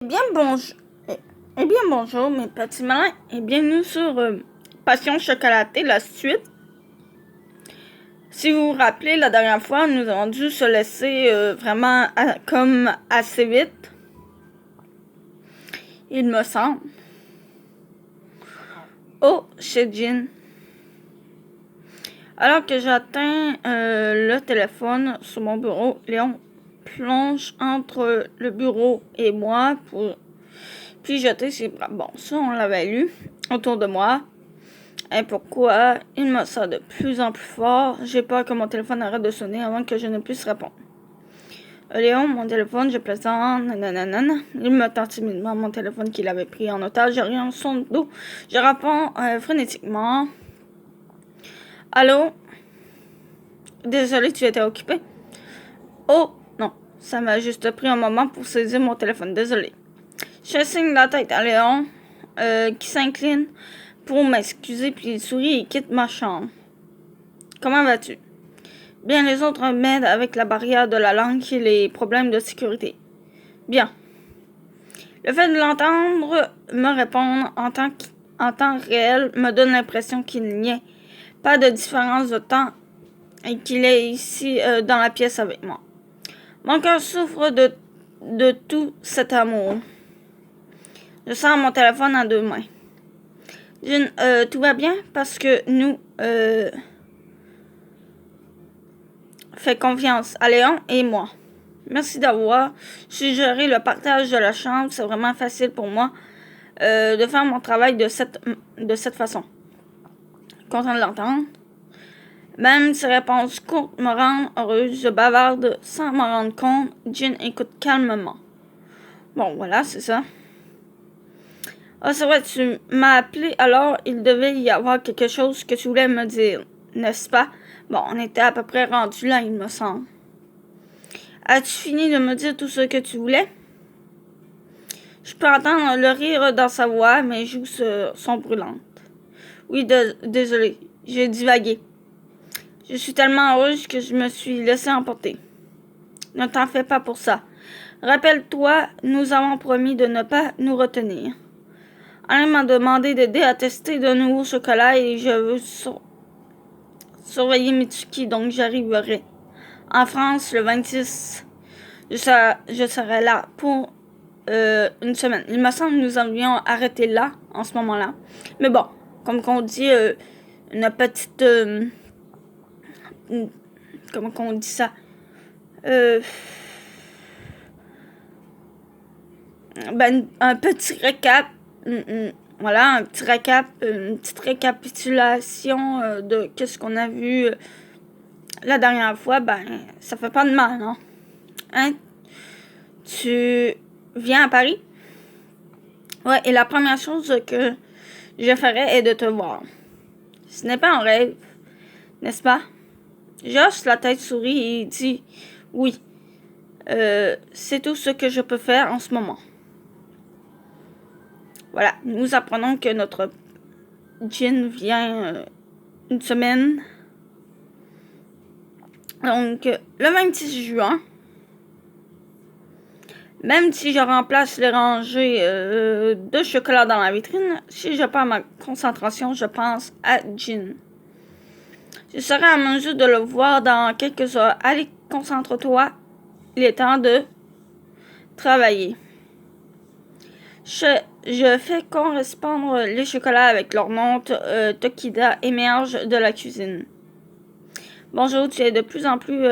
Bonjour mes petits malins et bienvenue sur Passion chocolatée, la suite. Si vous vous rappelez, la dernière fois, nous avons dû se laisser vraiment comme assez vite. Il me semble. Oh, chez Jean. Alors que j'atteins le téléphone sur mon bureau, Léon plonge entre le bureau et moi pour jeter ses bras. Bon, ça, on l'avait lu autour de moi. Et pourquoi il me sort de plus en plus fort. J'ai peur que mon téléphone arrête de sonner avant que je ne puisse répondre. Léon, mon téléphone, je plaisante, nanana. Il me tend timidement mon téléphone qu'il avait pris en otage. J'ai rien son dos. Je réponds frénétiquement. Allô? Désolé, tu étais occupé? Oh, non. Ça m'a juste pris un moment pour saisir mon téléphone. Désolé. Je signe la tête à Léon, qui s'incline pour m'excuser, puis il sourit et quitte ma chambre. Comment vas-tu? Bien, les autres m'aident avec la barrière de la langue et les problèmes de sécurité. Bien. Le fait de l'entendre me répondre en temps réel me donne l'impression qu'il n'y ait pas de différence de temps et qu'il est ici dans la pièce avec moi. Mon cœur souffre de tout cet amour. Je sors mon téléphone à deux mains. Jean, tout va bien parce que nous fait confiance à Léon et moi. Merci d'avoir suggéré le partage de la chambre. C'est vraiment facile pour moi de faire mon travail de cette façon. Content de l'entendre. Même ses réponses courtes me rendent heureuse. Je bavarde sans m'en rendre compte. Jean écoute calmement. Bon, voilà, c'est ça. Ah, c'est vrai, tu m'as appelé, alors il devait y avoir quelque chose que tu voulais me dire, n'est-ce pas? Bon, on était à peu près rendu là, il me semble. As-tu fini de me dire tout ce que tu voulais? Je peux entendre le rire dans sa voix, mes joues sont brûlantes. Oui, désolé, j'ai divagué. Je suis tellement heureuse que je me suis laissée emporter. Ne t'en fais pas pour ça. Rappelle-toi, nous avons promis de ne pas nous retenir. Alain m'a demandé d'aider à tester de nouveaux chocolats et je veux surveiller Mitsuki, donc j'arriverai. En France, le 26, je serai là pour une semaine. Il me semble que nous avions arrêté là, en ce moment-là. Mais bon, comme qu'on dit, une petite... comment qu'on dit ça? Un petit récap. Voilà, un petit récap, une petite récapitulation de qu'est-ce qu'on a vu la dernière fois. Ben, ça fait pas de mal, non? Hein? Tu viens à Paris? Ouais, et la première chose que je ferais est de te voir. Ce n'est pas un rêve, n'est-ce pas? Josh, la tête sourit et dit oui. C'est tout ce que je peux faire en ce moment. Voilà, nous apprenons que notre Jean vient une semaine. Donc, le 26 juin, même si je remplace les rangées de chocolat dans la vitrine, si je perds ma concentration, je pense à Jean. Je serai en mesure de le voir dans quelques heures. Allez, concentre-toi. Il est temps de travailler. Je fais correspondre les chocolats avec leur nom. Tokida émerge de la cuisine. Bonjour, tu es de plus en plus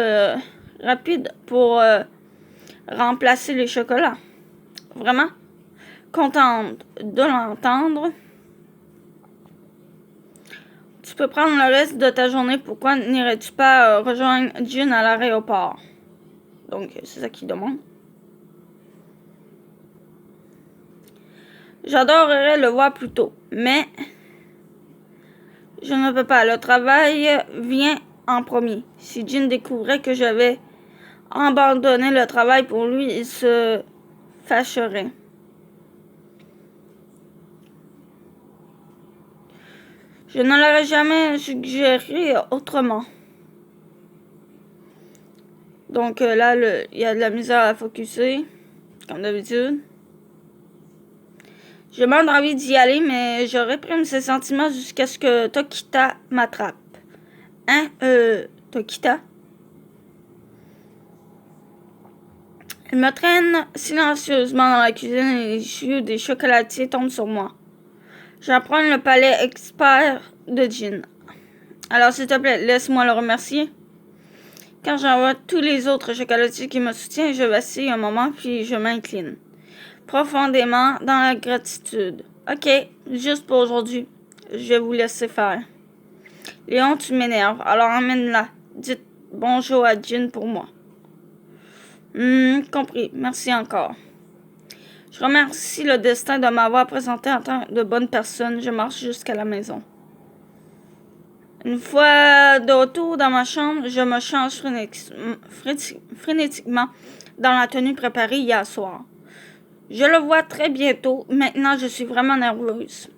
rapide pour remplacer les chocolats. Vraiment? Contente de l'entendre. Tu peux prendre le reste de ta journée. Pourquoi n'irais-tu pas rejoindre Jean à l'aéroport? Donc, c'est ça qu'il demande. J'adorerais le voir plus tôt, mais je ne peux pas. Le travail vient en premier. Si Jean découvrait que j'avais abandonné le travail pour lui, il se fâcherait. Je ne l'aurais jamais suggéré autrement. Donc là, il y a de la misère à focusser, comme d'habitude. J'ai même envie d'y aller, mais je réprime ces sentiments jusqu'à ce que Tokita m'attrape. Hein? Tokita? Elle me traîne silencieusement dans la cuisine et les jus des chocolatiers tombent sur moi. J'apprends le palais expert de Jin. Alors, s'il te plaît, laisse-moi le remercier. Quand j'envoie tous les autres chocolatiers qui me soutiennent, je vacille un moment, puis je m'incline. Profondément dans la gratitude. Ok, juste pour aujourd'hui. Je vais vous laisser faire. Léon, tu m'énerves, alors emmène-la. Dites bonjour à Jin pour moi. Compris. Merci encore. Je remercie le destin de m'avoir présenté en tant de bonne personne. Je marche jusqu'à la maison. Une fois de retour dans ma chambre, je me change frénétiquement dans la tenue préparée hier soir. Je le vois très bientôt. Maintenant, je suis vraiment nerveuse.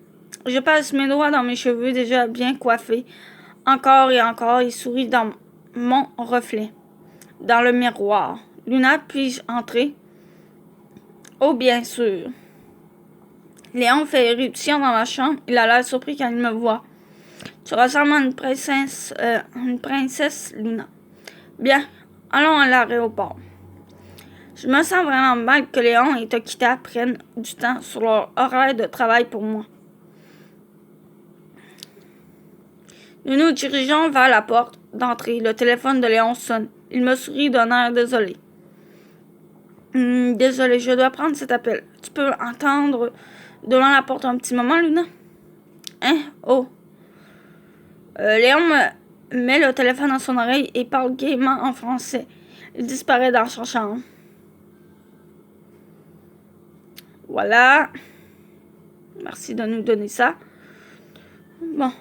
Je passe mes doigts dans mes cheveux déjà bien coiffés. Encore et encore, il sourit dans mon reflet. Dans le miroir. Luna, puis-je entrer? Oh, bien sûr. Léon fait éruption dans ma chambre. Il a l'air surpris quand il me voit. Tu ressembles à une princesse, Luna. Bien, allons à l'aéroport. Je me sens vraiment mal que Léon et Tokita prennent du temps sur leur horaire de travail pour moi. Nous nous dirigeons vers la porte d'entrée. Le téléphone de Léon sonne. Il me sourit d'un air désolé. Désolé, je dois prendre cet appel. Tu peux entendre devant la porte un petit moment, Luna? Hein? Oh. Léon met le téléphone dans son oreille et parle gaiement en français. Il disparaît dans sa chambre. Voilà. Merci de nous donner ça. Bon.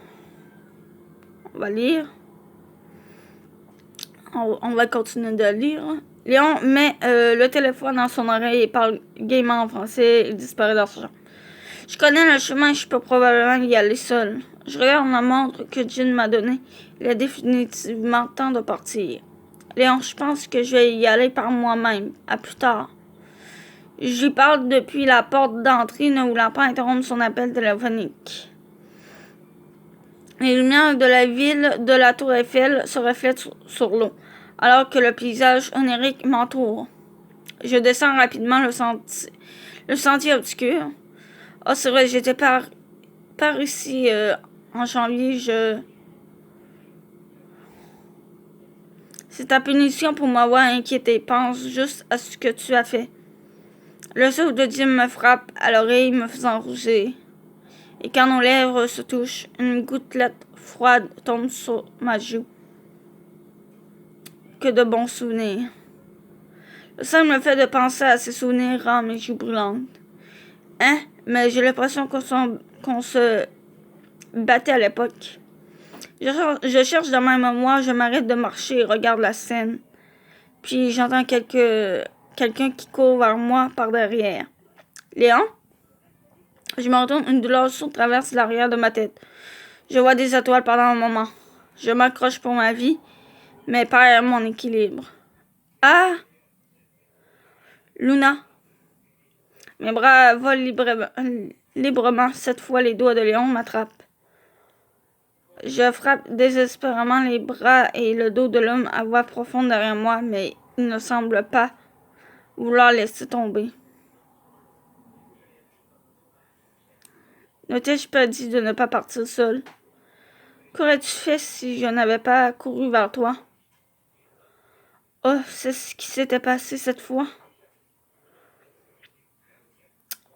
On va lire. On va continuer de lire. Léon met le téléphone dans son oreille et parle gaiement en français. Il disparaît dans sa chambre. Je connais le chemin, je peux probablement y aller seul. Je regarde la montre que Jin m'a donnée. Il est définitivement temps de partir. Léon, je pense que je vais y aller par moi-même. À plus tard. J'y parle depuis la porte d'entrée, ne voulant pas interrompre son appel téléphonique. Les lumières de la ville de la Tour Eiffel se reflètent sur l'eau, alors que le paysage onirique m'entoure. Je descends rapidement le sentier obscur. Ah, c'est vrai, j'étais par ici en janvier. C'est ta punition pour m'avoir inquiété. Pense juste à ce que tu as fait. Le souffle de Jim me frappe à l'oreille, me faisant rougir. Et quand nos lèvres se touchent, une gouttelette froide tombe sur ma joue. Que de bons souvenirs. Le simple fait de penser à ces souvenirs rend mes joues brûlantes. Hein? Mais j'ai l'impression qu'on se battait à l'époque. Je cherche dans ma mémoire, je m'arrête de marcher et regarde la scène. Puis j'entends quelqu'un qui court vers moi par derrière. Léon? Je me retourne, une douleur sourde traverse l'arrière de ma tête. Je vois des étoiles pendant un moment. Je m'accroche pour ma vie, mais perds mon équilibre. Ah! Luna. Mes bras volent librement. Cette fois, les doigts de Léon m'attrapent. Je frappe désespérément les bras et le dos de l'homme à voix profonde derrière moi, mais il ne semble pas vouloir laisser tomber. Ne t'ai-je pas dit de ne pas partir seul? Qu'aurais-tu fait si je n'avais pas couru vers toi? Oh, c'est ce qui s'était passé cette fois.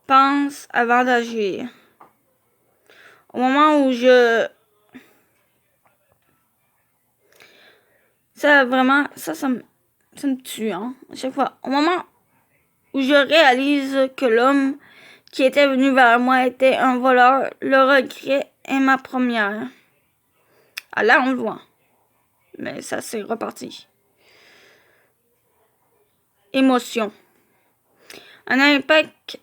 Pense avant d'agir. Au moment où ça vraiment, ça me tue, hein, à chaque fois. Au moment où je réalise que l'homme qui était venu vers moi était un voleur, le regret est ma première. Ah là, on le voit. Mais ça, c'est reparti. Émotion. Un impact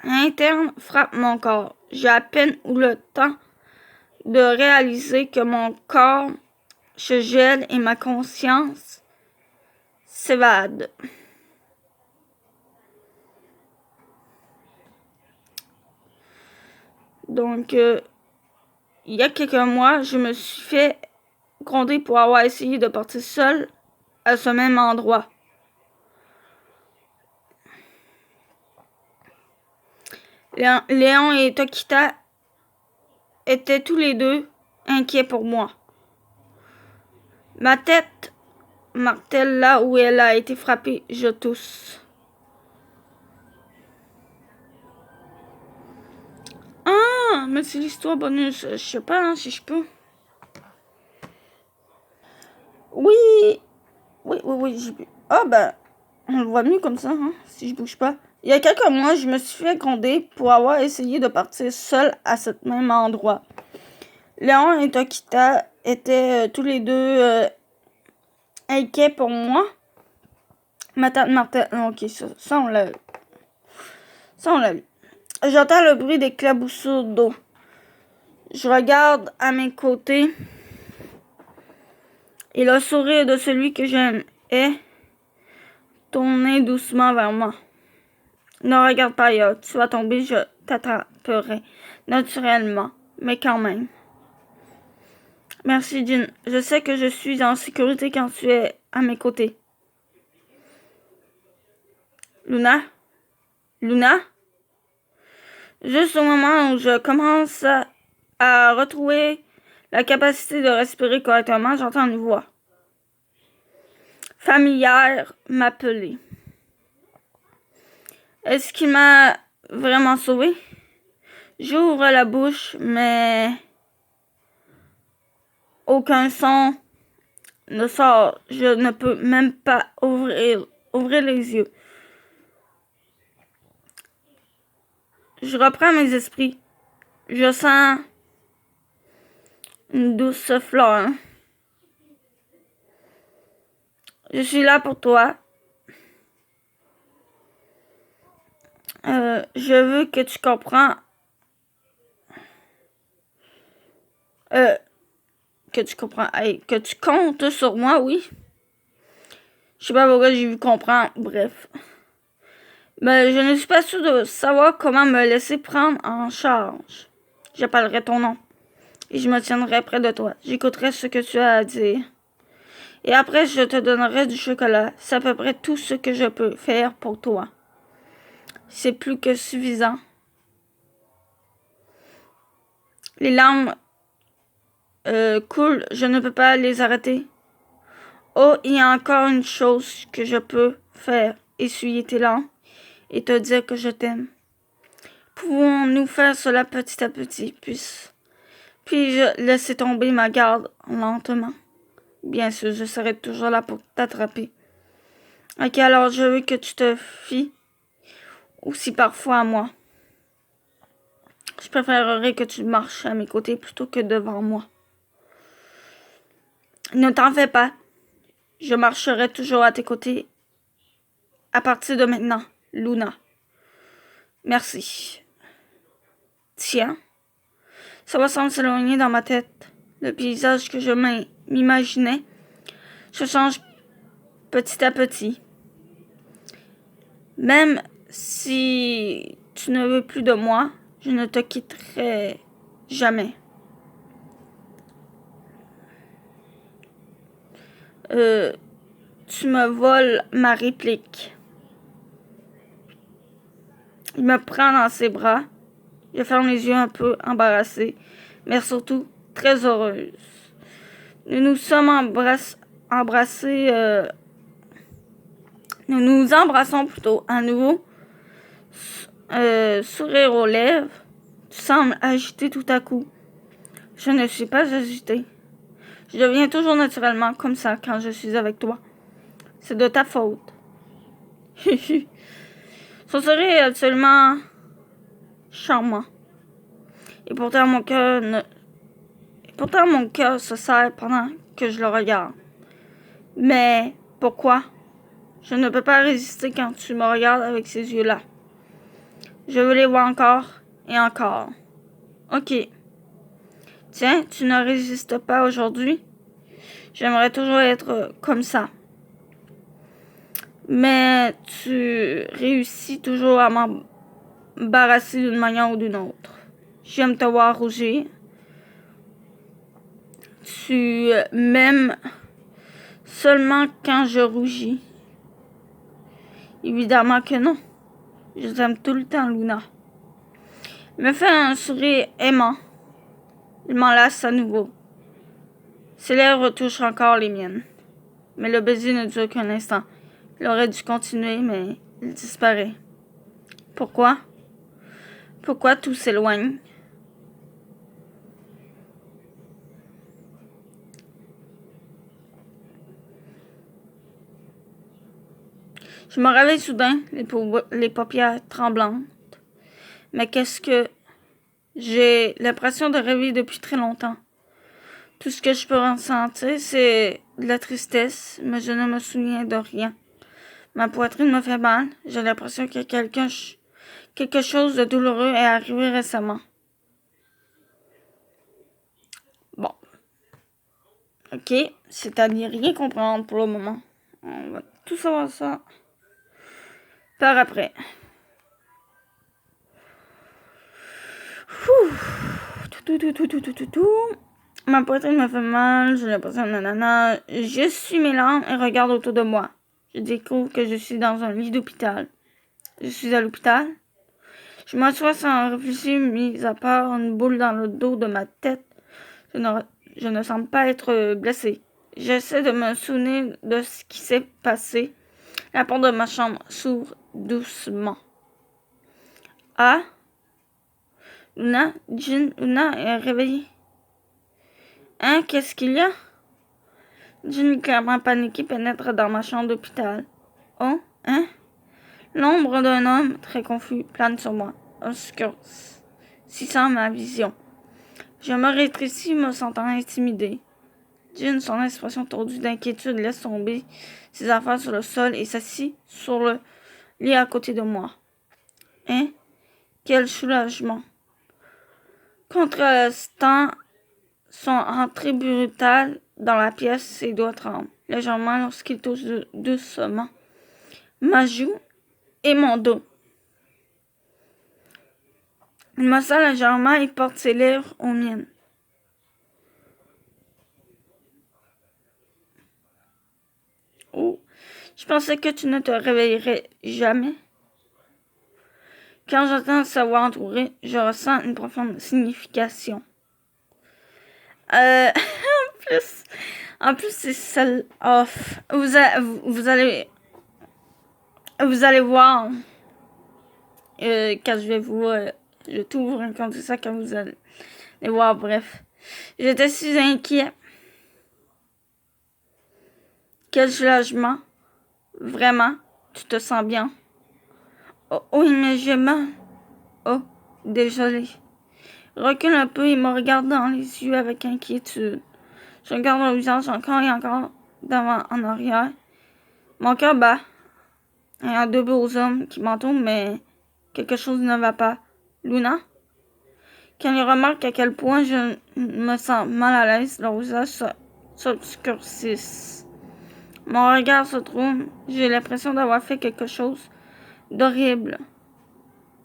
interne frappe mon corps. J'ai à peine eu le temps de réaliser que mon corps se gèle et ma conscience s'évade. Donc, il y a quelques mois, je me suis fait gronder pour avoir essayé de partir seul à ce même endroit. Léon et Tokita étaient tous les deux inquiets pour moi. Ma tête martèle là où elle a été frappée. Je tousse. Ah, mais c'est l'histoire bonus. Je sais pas hein, si je peux. Oui. Oui. Ah ben, on le voit mieux comme ça, hein, si je bouge pas. Il y a quelques mois, je me suis fait gronder pour avoir essayé de partir seul à ce même endroit. Léon et Tokita étaient tous les deux inquiets pour moi. Ma tante Martha... Ok, ça on l'a eu. Ça on l'a eu. J'entends le bruit des claboussures d'eau. Je regarde à mes côtés et le sourire de celui que j'aime est tourné doucement vers moi. Ne regarde pas ailleurs. Tu vas tomber, je t'attraperai. Naturellement, mais quand même. Merci, Jin. Je sais que je suis en sécurité quand tu es à mes côtés. Luna? Juste au moment où je commence à retrouver la capacité de respirer correctement, j'entends une voix familière m'appeler. Est-ce qu'il m'a vraiment sauvé? J'ouvre la bouche, mais aucun son ne sort. Je ne peux même pas ouvrir les yeux. Je reprends mes esprits. Je sens une douce fleur. Je suis là pour toi. Je veux que tu comprends. Que tu comptes sur moi, oui. Je sais pas pourquoi j'ai vu comprendre. Bref. Mais je ne suis pas sûre de savoir comment me laisser prendre en charge. J'appellerai ton nom. Et je me tiendrai près de toi. J'écouterai ce que tu as à dire. Et après, je te donnerai du chocolat. C'est à peu près tout ce que je peux faire pour toi. C'est plus que suffisant. Les larmes coulent. Je ne peux pas les arrêter. Oh, il y a encore une chose que je peux faire. Essuyer tes larmes et te dire que je t'aime. Pouvons-nous faire cela petit à petit, puis-je laisser tomber ma garde lentement? Bien sûr, je serai toujours là pour t'attraper. Ok, alors je veux que tu te fies aussi parfois à moi. Je préférerais que tu marches à mes côtés plutôt que devant moi. Ne t'en fais pas. Je marcherai toujours à tes côtés à partir de maintenant, Luna. Merci. Tiens, ça va semble s'éloigner dans ma tête. Le paysage que je m'imaginais se change petit à petit. Même si tu ne veux plus de moi, je ne te quitterai jamais. Tu me voles ma réplique. Il me prend dans ses bras. Je ferme les yeux un peu embarrassée, mais surtout très heureuse. Nous nous sommes embrassés. Nous nous embrassons plutôt à nouveau. Sourire aux lèvres. Tu sembles agité tout à coup. Je ne suis pas agitée. Je deviens toujours naturellement comme ça quand je suis avec toi. C'est de ta faute. Son sourire est absolument charmant. Et pourtant mon cœur se serre pendant que je le regarde. Mais pourquoi? Je ne peux pas résister quand tu me regardes avec ces yeux-là. Je veux les voir encore et encore. Ok. Tiens, tu ne résistes pas aujourd'hui? J'aimerais toujours être comme ça. Mais tu réussis toujours à m'embarrasser d'une manière ou d'une autre. J'aime te voir rougir. Tu m'aimes seulement quand je rougis. Évidemment que non. Je t'aime tout le temps, Luna. Il me fait un sourire aimant. Il m'enlace à nouveau. Ses lèvres touchent encore les miennes. Mais le baiser ne dure qu'un instant. Il aurait dû continuer, mais il disparaît. Pourquoi? Pourquoi tout s'éloigne? Je me réveille soudain, les paupières tremblantes. Mais qu'est-ce que... J'ai l'impression de rêver depuis très longtemps. Tout ce que je peux ressentir, c'est de la tristesse, mais je ne me souviens de rien. Ma poitrine me fait mal. J'ai l'impression que quelque chose de douloureux est arrivé récemment. Bon. Ok, c'est-à-dire rien comprendre pour le moment. On va tout savoir ça par après. Ma poitrine me fait mal, j'ai l'impression de nanana. Je suis mes larmes et regarde autour de moi. Je découvre que je suis dans un lit d'hôpital. Je suis à l'hôpital. Je m'assois sans réfléchir, mis à part une boule dans le dos de ma tête. Je ne semble pas être blessée. J'essaie de me souvenir de ce qui s'est passé. La porte de ma chambre s'ouvre doucement. Ah? Luna est réveillée. Hein? Qu'est-ce qu'il y a? Jean, clairement paniquée, pénètre dans ma chambre d'hôpital. Oh? Hein? L'ombre d'un homme très confus plane sur moi, obscurcissant ma vision. Je me rétrécis, me sentant intimidée. Jean, son expression tordue d'inquiétude, laisse tomber ses affaires sur le sol et s'assit sur le lit à côté de moi. Hein? Quel soulagement! Contrastant son entrée brutale dans la pièce, ses doigts tremblent légèrement lorsqu'il touche doucement ma joue et mon dos. Il me serre légèrement et porte ses lèvres aux miennes. Oh, je pensais que tu ne te réveillerais jamais. Quand j'entends sa voix entourée, je ressens une profonde signification. En plus, c'est celle off. Vous allez voir quand je vais tout vous raconter ça quand vous allez voir. Bref, j'étais si inquiet. Quel soulagement. Vraiment, tu te sens bien. Oh, mais j'ai mal. Oh, désolé. Recule un peu et me regarde dans les yeux avec inquiétude. Je regarde le visage encore et encore d'avant en arrière. Mon cœur bat. Il y a deux beaux hommes qui m'entourent, mais quelque chose ne va pas. Luna? Quand ils remarquent à quel point je me sens mal à l'aise, leur visage s'obscurcisse. Mon regard se trouble. J'ai l'impression d'avoir fait quelque chose d'horrible.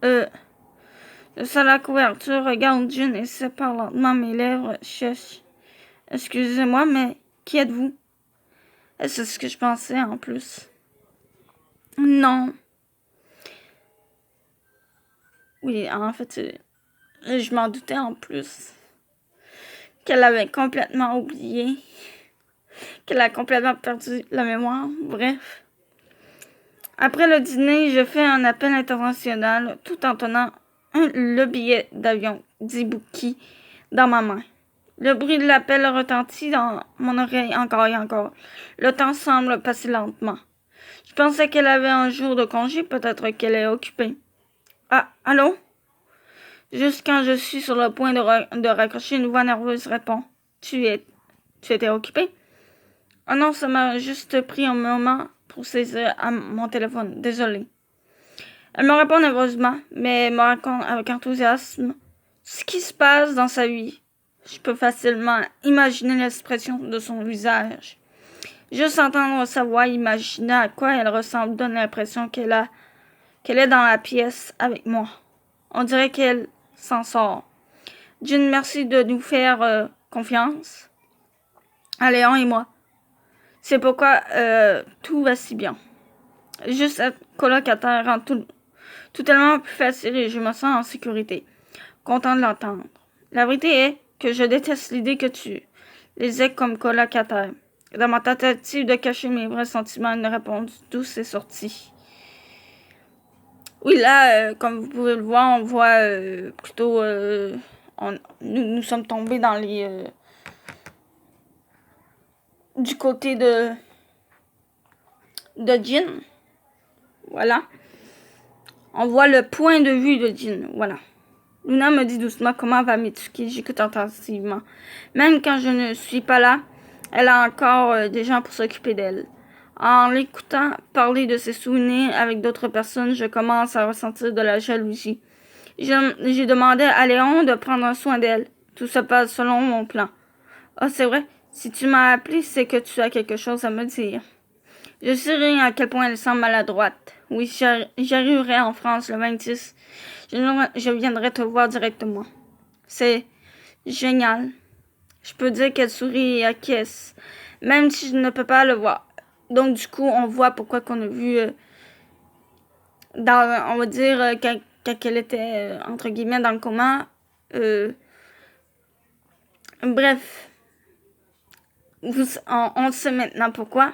Je sors la couverture, regarde Jean et sépare lentement mes lèvres sèches. Excusez-moi, mais qui êtes-vous? C'est ce que je pensais en plus. Non. Oui, en fait, je m'en doutais en plus. Qu'elle avait complètement oublié. Qu'elle a complètement perdu la mémoire. Bref. Après le dîner, je fais un appel international tout en tenant le billet d'avion d'Ibuki dans ma main. Le bruit de l'appel retentit dans mon oreille encore et encore. Le temps semble passer lentement. Je pensais qu'elle avait un jour de congé, peut-être qu'elle est occupée. Ah, allô? Juste quand je suis sur le point de raccrocher, une voix nerveuse répond. Tu étais occupée? Oh non, ça m'a juste pris un moment pour saisir à mon téléphone. Désolée. Elle me répond nerveusement, mais me raconte avec enthousiasme ce qui se passe dans sa vie. Je peux facilement imaginer l'expression de son visage. Juste entendre sa voix, imaginer à quoi elle ressemble, donne l'impression qu'elle est dans la pièce avec moi. On dirait qu'elle s'en sort. June, merci de nous faire confiance à Léon et moi. C'est pourquoi tout va si bien. Juste être colocataire rend tout tellement plus facile et je me sens en sécurité. Content de l'entendre. La vérité est que je déteste l'idée que tu les aies comme colocataire. Dans ma tentative de cacher mes vrais sentiments, une réponse douce est sortie. Oui, là, comme vous pouvez le voir, on voit plutôt... nous sommes tombés dans les... du côté de Jin. Voilà. On voit le point de vue de Jin. Voilà. Luna me dit doucement comment va Mitsuki. J'écoute attentivement. Même quand je ne suis pas là, elle a encore des gens pour s'occuper d'elle. En l'écoutant parler de ses souvenirs avec d'autres personnes, je commence à ressentir de la jalousie. J'ai demandé à Léon de prendre soin d'elle. Tout se passe selon mon plan. Ah, c'est vrai. Si tu m'as appelé, c'est que tu as quelque chose à me dire. Je sais à quel point elle semble maladroite. Oui, j'arriverai en France le 26. Je viendrai te voir directement. C'est génial. Je peux dire qu'elle sourit et acquiesce, même si je ne peux pas le voir. Donc, du coup, on voit pourquoi qu'on a vu on va dire, quand elle était, entre guillemets, dans le coma. Bref, on sait maintenant pourquoi.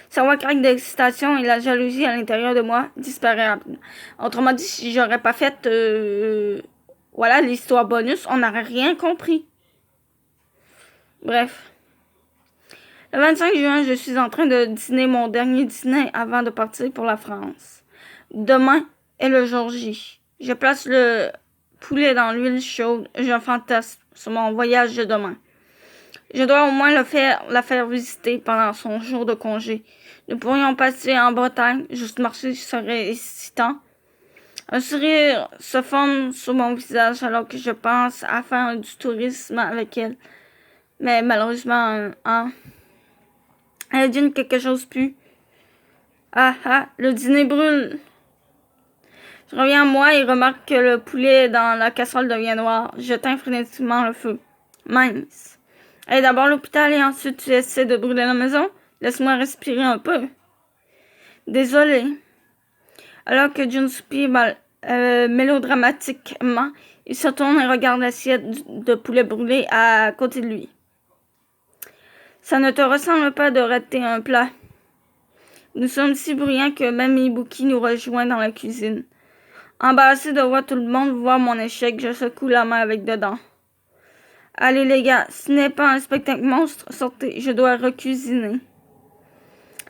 Savoir craque d'excitation et la jalousie à l'intérieur de moi disparaît rapidement. Autrement dit, si j'aurais pas fait voilà l'histoire bonus, on n'aurait rien compris. Bref. Le 25 juin, je suis en train de dîner mon dernier dîner avant de partir pour la France. Demain est le jour J. Je place le poulet dans l'huile chaude. Je fantasme sur mon voyage de demain. Je dois au moins la faire visiter pendant son jour de congé. Nous pourrions passer en Bretagne. Juste marcher serait excitant. Un sourire se forme sur mon visage alors que je pense à faire du tourisme avec elle. Mais malheureusement, elle dit quelque chose plus. Ah, le dîner brûle. Je reviens à moi et remarque que le poulet dans la casserole devient noir. J'éteins frénétiquement le feu. Mince. Allez d'abord l'hôpital et ensuite tu essaies de brûler la maison? Laisse-moi respirer un peu. Désolé. Alors que Jun soupire mélodramatiquement, il se tourne et regarde l'assiette de poulet brûlé à côté de lui. Ça ne te ressemble pas de rater un plat. Nous sommes si bruyants que même Ibuki nous rejoint dans la cuisine. Embarrassé de voir tout le monde voir mon échec, je secoue la main avec dedans. Allez les gars, ce n'est pas un spectacle monstre, sortez, je dois recuisiner.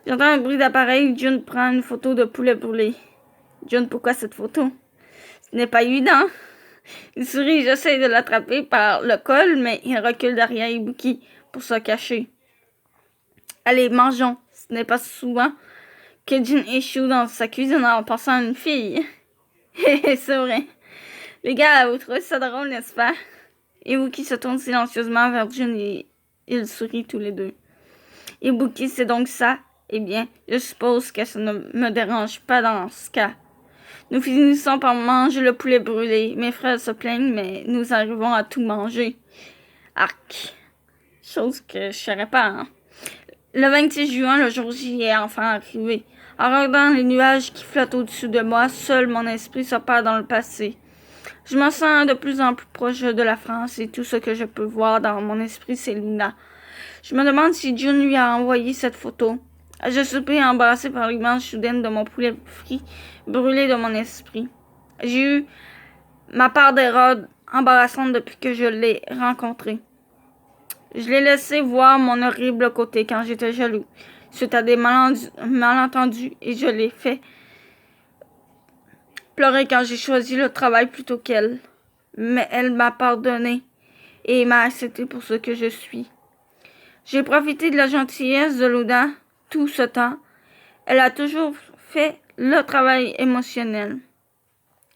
J'entends un bruit d'appareil, Jun prend une photo de poulet brûlé. Jun, pourquoi cette photo? Ce n'est pas évident. Il sourit, j'essaie de l'attraper par le col, mais il recule derrière Ibuki pour se cacher. Allez, mangeons. Ce n'est pas souvent que Jun échoue dans sa cuisine en pensant à une fille. C'est vrai. Les gars, vous trouvez ça drôle, n'est-ce pas? Ibuki se tourne silencieusement vers Jun et ils sourient tous les deux. Ibuki, c'est donc ça? Eh bien, je suppose que ça ne me dérange pas dans ce cas. Nous finissons par manger le poulet brûlé. Mes frères se plaignent, mais nous arrivons à tout manger. Arc. Chose que je ne saurais pas, hein. Le 26 juin, le jour J est enfin arrivé. En regardant les nuages qui flottent au-dessus de moi, seul mon esprit se perd dans le passé. Je me sens de plus en plus proche de la France et tout ce que je peux voir dans mon esprit, c'est Luna. Je me demande si Jun lui a envoyé cette photo. Je soupire embrassé par l'image soudaine de mon poulet frit brûlé de mon esprit. J'ai eu ma part d'erreur embarrassante depuis que je l'ai rencontré. Je l'ai laissé voir mon horrible côté quand j'étais jaloux, suite à des malentendus, et je l'ai fait pleurer quand j'ai choisi le travail plutôt qu'elle. Mais elle m'a pardonné et m'a accepté pour ce que je suis. J'ai profité de la gentillesse de Luna tout ce temps. Elle a toujours fait le travail émotionnel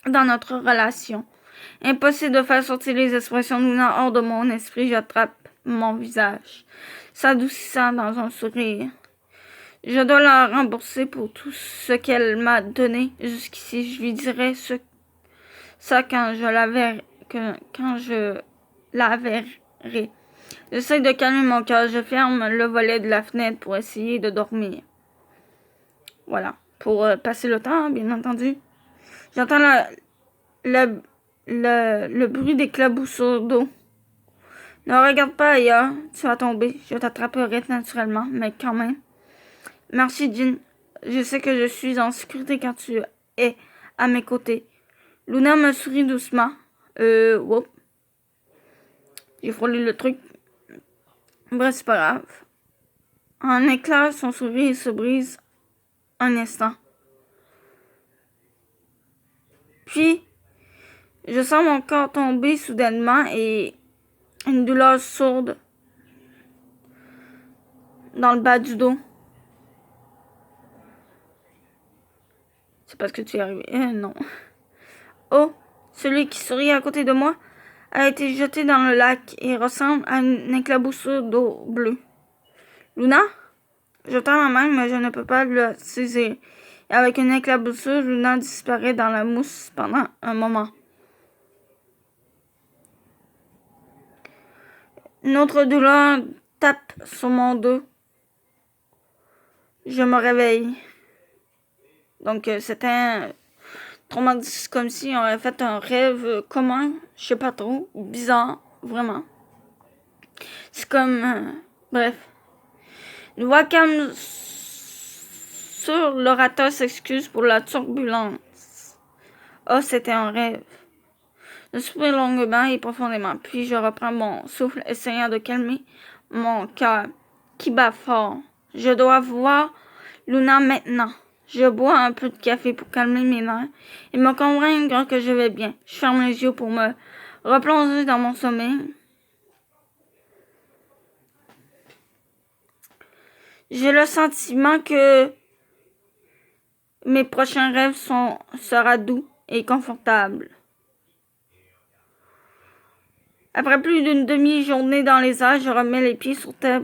dans notre relation. Impossible de faire sortir les expressions de Luna hors de mon esprit. J'attrape mon visage, s'adoucissant dans un sourire. Je dois la rembourser pour tout ce qu'elle m'a donné jusqu'ici. Je lui dirai ça quand quand je la verrai. J'essaie de calmer mon cœur. Je ferme le volet de la fenêtre pour essayer de dormir. Voilà. Pour passer le temps, bien entendu. J'entends le bruit des clabousseaux d'eau. Ne regarde pas ailleurs. Tu vas tomber. Je t'attraperai naturellement, mais quand même. Merci, Jean. Je sais que je suis en sécurité quand tu es à mes côtés. Luna me sourit doucement. Whoop. J'ai frôlé le truc. Bref, c'est pas grave. En éclair, son sourire se brise un instant. Puis, je sens mon corps tomber soudainement et une douleur sourde dans le bas du dos. C'est parce que tu es arrivé. Non. Oh, celui qui sourit à côté de moi a été jeté dans le lac et ressemble à une éclaboussure d'eau bleue. Luna? Je tends ma main, mais je ne peux pas le saisir. Et avec une éclaboussure, Luna disparaît dans la mousse pendant un moment. Une autre douleur tape sur mon dos. Je me réveille. Donc, c'était comme si on avait fait un rêve commun. Je sais pas trop. Bizarre, vraiment. C'est comme... bref. Une voix calme sur l'orateur s'excuse pour la turbulence. Oh, c'était un rêve. Je soupire longuement et profondément, puis je reprends mon souffle, essayant de calmer mon cœur qui bat fort. Je dois voir Luna maintenant. Je bois un peu de café pour calmer mes nerfs et me convaincre que je vais bien. Je ferme les yeux pour me replonger dans mon sommeil. J'ai le sentiment que mes prochains rêves sera doux et confortable. Après plus d'une demi-journée dans les airs, je remets les pieds sur terre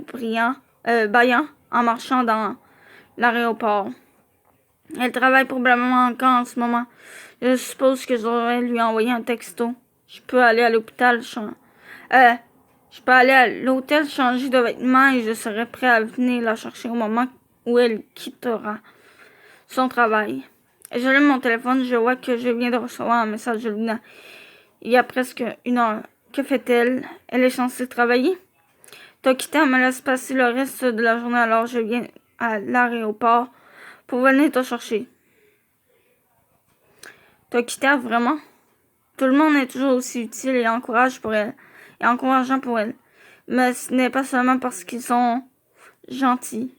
bâillant en marchant dans l'aéroport. Elle travaille probablement encore en ce moment. Je suppose que je devrais lui envoyer un texto. Je peux aller à l'hôpital changer de vêtements et je serai prêt à venir la chercher au moment où elle quittera son travail. J'allume mon téléphone, je vois que je viens de recevoir un message de Luna. Il y a presque une heure. Que fait-elle? Elle est censée travailler? Tokita me laisse passer le reste de la journée, alors je viens à l'aéroport pour venir te chercher. Tokita, vraiment? Tout le monde est toujours aussi utile et encourageant pour elle. Mais ce n'est pas seulement parce qu'ils sont gentils.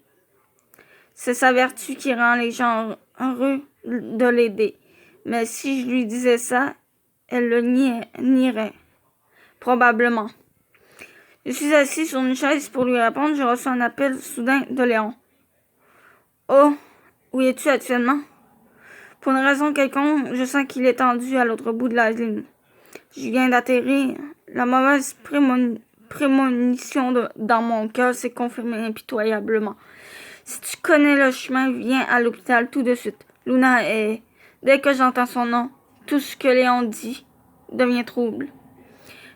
C'est sa vertu qui rend les gens heureux de l'aider. Mais si je lui disais ça, elle le nierait. Probablement. Je suis assis sur une chaise pour lui répondre. Je reçois un appel soudain de Léon. Oh, où es-tu actuellement? Pour une raison quelconque, je sens qu'il est tendu à l'autre bout de la ligne. Je viens d'atterrir. La mauvaise prémonition dans mon cœur s'est confirmée impitoyablement. Si tu connais le chemin, viens à l'hôpital tout de suite. Luna est... Dès que j'entends son nom, tout ce que Léon dit devient trouble.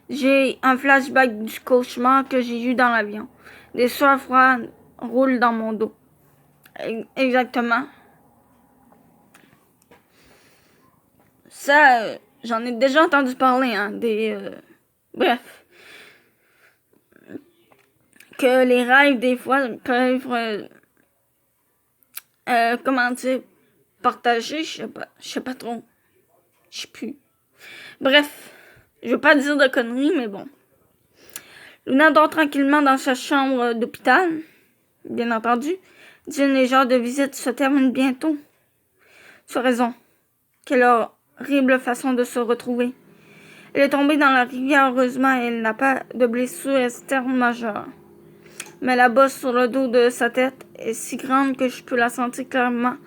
J'ai un flashback du cauchemar que j'ai eu dans l'avion. Des sueurs froides roulent dans mon dos. Exactement. Ça, j'en ai déjà entendu parler, hein, bref. Que les rêves, des fois, peuvent... comment dire... Partager, je sais pas trop. Je sais plus. Bref. Je veux pas dire de conneries, mais bon. Luna dort tranquillement dans sa chambre d'hôpital. Bien entendu. Jean et genre de visite se termine bientôt. Tu as raison. Quelle horrible façon de se retrouver. Elle est tombée dans la rivière, heureusement, et elle n'a pas de blessure externe majeure. Mais la bosse sur le dos de sa tête est si grande que je peux la sentir clairement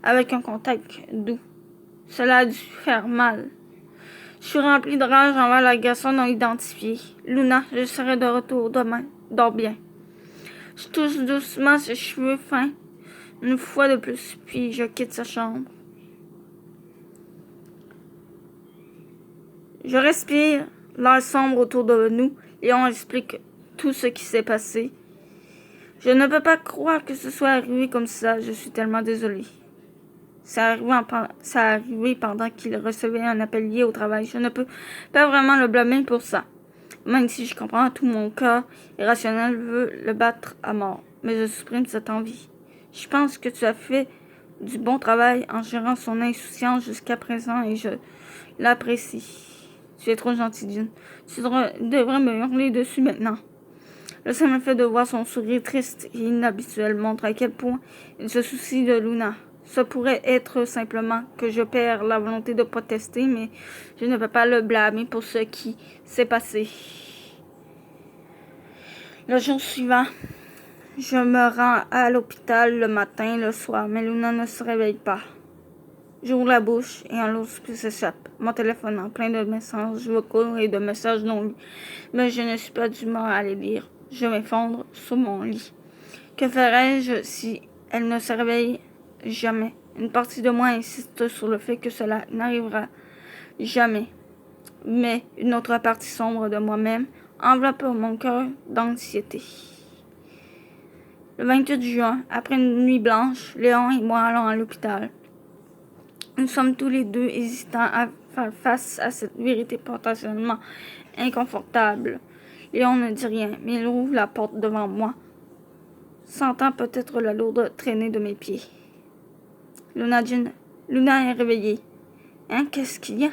avec un contact doux. Cela a dû faire mal. Je suis remplie de rage envers la garçon non identifiée. Luna, je serai de retour demain. Dors bien. Je touche doucement ses cheveux fins, une fois de plus, puis je quitte sa chambre. Je respire l'air sombre autour de nous. Léon explique tout ce qui s'est passé. Je ne peux pas croire que ce soit arrivé comme ça. Je suis tellement désolée. Ça a arrivé pendant qu'il recevait un appel lié au travail. Je ne peux pas vraiment le blâmer pour ça. Même si je comprends, tout mon cœur irrationnel veut le battre à mort. Mais je supprime cette envie. Je pense que tu as fait du bon travail en gérant son insouciance jusqu'à présent et je l'apprécie. Tu es trop gentil, June. Tu devrais me hurler dessus maintenant. Le simple fait de voir son sourire triste et inhabituel montre à quel point il se soucie de Luna. Ça pourrait être simplement que je perds la volonté de protester, mais je ne peux pas le blâmer pour ce qui s'est passé. Le jour suivant, je me rends à l'hôpital le matin, le soir, mais Luna ne se réveille pas. J'ouvre la bouche et un lourd souffle s'échappe. Mon téléphone en plein de messages vocaux et de messages non lus, mais je ne suis pas d'humeur à les lire. Je m'effondre sur mon lit. Que ferais-je si elle ne se réveille jamais? Une partie de moi insiste sur le fait que cela n'arrivera jamais. Mais une autre partie sombre de moi-même enveloppe mon cœur d'anxiété. Le 28 juin, après une nuit blanche, Léon et moi allons à l'hôpital. Nous sommes tous les deux hésitants à faire face à cette vérité potentiellement inconfortable. Léon ne dit rien, mais il ouvre la porte devant moi, sentant peut-être la lourde traînée de mes pieds. Luna est réveillée. Hein, qu'est-ce qu'il y a?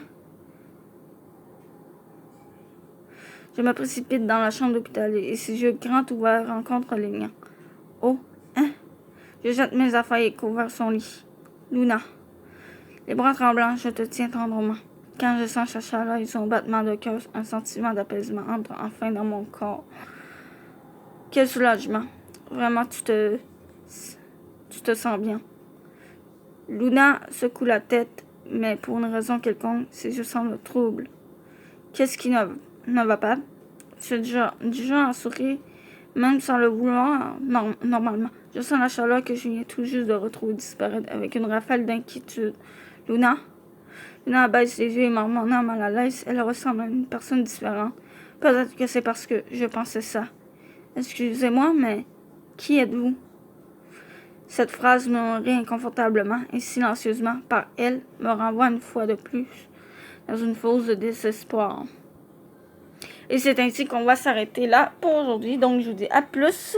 Je me précipite dans la chambre d'hôpital et ses yeux grands ouverts rencontrent les miens. Oh, hein? Je jette mes affaires et cours vers son lit. Luna. Les bras tremblants, je te tiens tendrement. Quand je sens sa chaleur et son battement de cœur, un sentiment d'apaisement entre enfin dans mon corps. Quel soulagement. Vraiment, tu te sens bien. Luna secoue la tête, mais pour une raison quelconque, ses yeux semblent troubles. Qu'est-ce qui ne va pas? Tu es du genre à sourire, même sans le vouloir, normalement. Je sens la chaleur que je viens tout juste de retrouver disparaître avec une rafale d'inquiétude. Luna baisse les yeux et marmonnant mal à l'aise. Elle ressemble à une personne différente. Peut-être que c'est parce que je pensais ça. Excusez-moi, mais qui êtes-vous? Cette phrase murmurée inconfortablement et silencieusement par elle me renvoie une fois de plus dans une fosse de désespoir. Et c'est ainsi qu'on va s'arrêter là pour aujourd'hui. Donc je vous dis à plus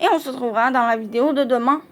et on se retrouvera dans la vidéo de demain.